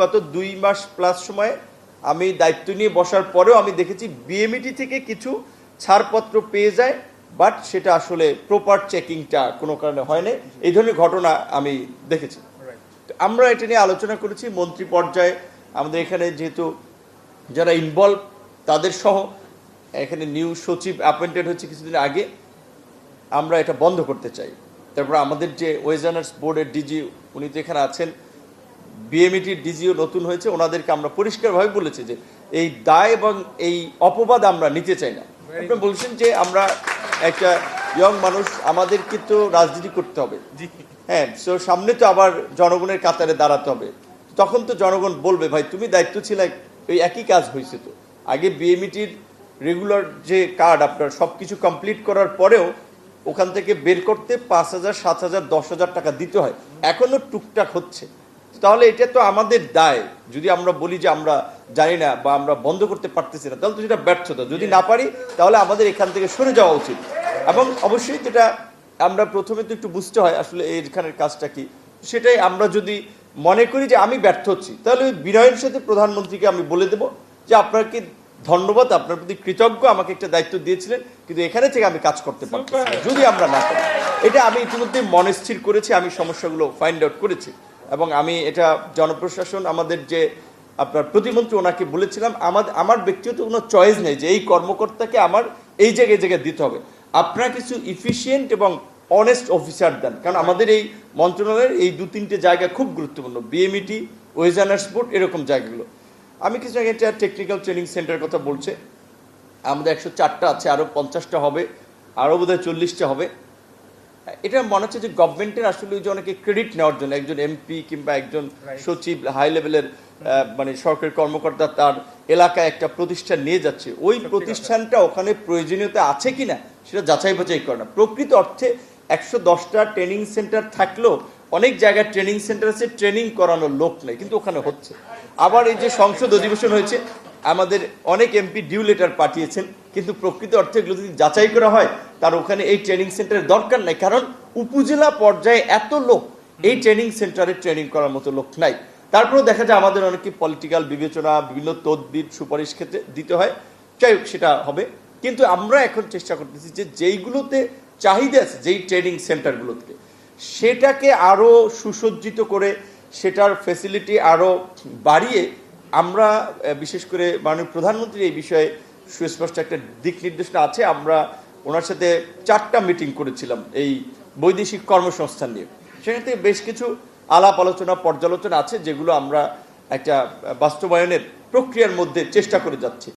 গত 2 মাস প্লাস সময়ে আমি দায়িত্ব নিয়ে বসার পরেও আমি দেখেছি বিএমইটি থেকে কিছু ছাড়পত্র পেয়ে যায়, বাট সেটা আসলে প্রপার চেকিংটা কোনো কারণে হয় না। এই ধরনের ঘটনা আমি দেখেছি। আমরা এটা নিয়ে আলোচনা করেছি মন্ত্রী পর্যায়ে। আমাদের এখানে যেহেতু যারা ইনভলভ তাদের সহ এখানে নিউ সচিব অ্যাপয়েন্টেড হচ্ছে কিছুদিন আগে, আমরা এটা বন্ধ করতে চাই। তারপর আমাদের যে ওয়েজানার্স বোর্ডের ডিজি উনি তো এখানে আছেন, বিএমইটির ডিজিও নতুন হয়েছে, ওনাদেরকে আমরা পরিষ্কারভাবে বলেছি যে এই দায় এবং এই অপবাদ আমরা নিতে চাই না। আপনি বলছেন যে আমরা একটা ইয়ং মানুষ, আমাদেরকে তো রাজনীতি করতে হবে, হ্যাঁ, সো সামনে তো আবার জনগণের কাতারে দাঁড়াতে হবে। তখন তো জনগণ বলবে ভাই তুমি দায়িত্ব ছিলে, ওই একই কাজ হয়েছে। তো আগে বিএমইটির রেগুলার যে কার্ড আপনার সব কিছু কমপ্লিট করার পরেও ওখান থেকে বের করতে 5,000, 7,000, 10,000 টাকা দিতে হয়, এখনো টুকটাক হচ্ছে। তাহলে এটা তো আমাদের দায়। যদি আমরা বলি যে আমরা জানি না বা আমরা বন্ধ করতে পারতেছি না, তাহলে তো সেটা ব্যর্থতা। যদি না পারি তাহলে আমাদের এখান থেকে সরে যাওয়া উচিত। এবং অবশ্যই যেটা আমরা প্রথমে তো একটু বুঝতে হয় আসলে এইখানের কাজটা কি, সেটাই আমরা যদি মনে করি যে আমি ব্যর্থ হচ্ছি, তাহলে ওই বিনয়ের সাথে প্রধানমন্ত্রীকে আমি বলে দেবো যে আপনাকে ধন্যবাদ, আপনার প্রতি কৃতজ্ঞ, আমাকে একটা দায়িত্ব দিয়েছিলেন, কিন্তু এখানে থেকে আমি কাজ করতে পারছি যদি আমরা না করি। এটা আমি ইতিমধ্যে মনে স্থির করেছি, আমি সমস্যাগুলো ফাইন্ড আউট করেছি এবং আমি এটা জনপ্রশাসন আমাদের যে আপনার প্রতিমন্ত্রী ওনাকে বলেছিলাম, আমার ব্যক্তিগত কোনো চয়েস নেই যে এই কর্মকর্তাকে আমার এই জায়গায় দিতে হবে। আপনারা কিছু ইফিসিয়েন্ট এবং অনেস্ট অফিসার দেন, কারণ আমাদের এই মন্ত্রণালয়ের এই 2-3টে জায়গা খুব গুরুত্বপূর্ণ, বিএমইটি, ওয়েজানার্স বোর্ড, এরকম জায়গাগুলো। আমি কিছু আগে একটা টেকনিক্যাল ট্রেনিং সেন্টারের কথা বলছে, আমাদের 104টা আছে, আরও 50টা হবে, আরও বোধহয় 40টা হবে। এটা মনে হচ্ছে যে গভর্নমেন্টের আসলে ওই যে অনেকে ক্রেডিট নেওয়ার জন্য একজন এমপি কিংবা একজন সচিব, হাই লেভেলের মানে সরকারি কর্মকর্তা তার এলাকায় একটা প্রতিষ্ঠান নিয়ে যাচ্ছে, ওই প্রতিষ্ঠানটা ওখানে প্রয়োজনীয়তা আছে কিনা সেটা যাচাই বাছাই করে না। প্রকৃত অর্থে 110টা ট্রেনিং সেন্টার থাকলেও অনেক জায়গায় ট্রেনিং সেন্টার আছে, ট্রেনিং করানোর লোক নেই, কিন্তু ওখানে হচ্ছে। আবার এই যে সংসদ অধিবেশন হয়েছে, আমাদের অনেক এমপি ডিউ লেটার পাঠিয়েছেন, কিন্তু প্রকৃত অর্থে এগুলো যদি যাচাই করা হয় তার ওখানে এই ট্রেনিং সেন্টারের দরকার নাই, কারণ উপজেলা পর্যায়ে এত লোক এই ট্রেনিং সেন্টারে ট্রেনিং করার মতো লোক নাই। তারপরেও দেখা যায় আমাদের অনেকে পলিটিক্যাল বিবেচনা, বিভিন্ন তদবির, সুপারিশ ক্ষেত্রে দিতে হয়, যাই হোক সেটা হবে। কিন্তু আমরা এখন চেষ্টা করতেছি যে যেইগুলোতে চাহিদা আছে, যেই ট্রেনিং সেন্টারগুলোতে, সেটাকে আরও সুসজ্জিত করে সেটার ফ্যাসিলিটি আরও বাড়িয়ে আমরা বিশেষ করে মাননীয় প্রধানমন্ত্রী এই বিষয়ে সুস্পষ্ট একটা দিক নির্দেশনা আছে। আমরা ওনার সাথে 4টা মিটিং করেছিলাম এই বৈদেশিক কর্মসংস্থান নিয়ে, সেখানে বেশ কিছু আলাপ আলোচনা, পর্যালোচনা আছে যেগুলো আমরা একটা বাস্তবায়নের প্রক্রিয়ার মধ্যে চেষ্টা করে যাচ্ছি।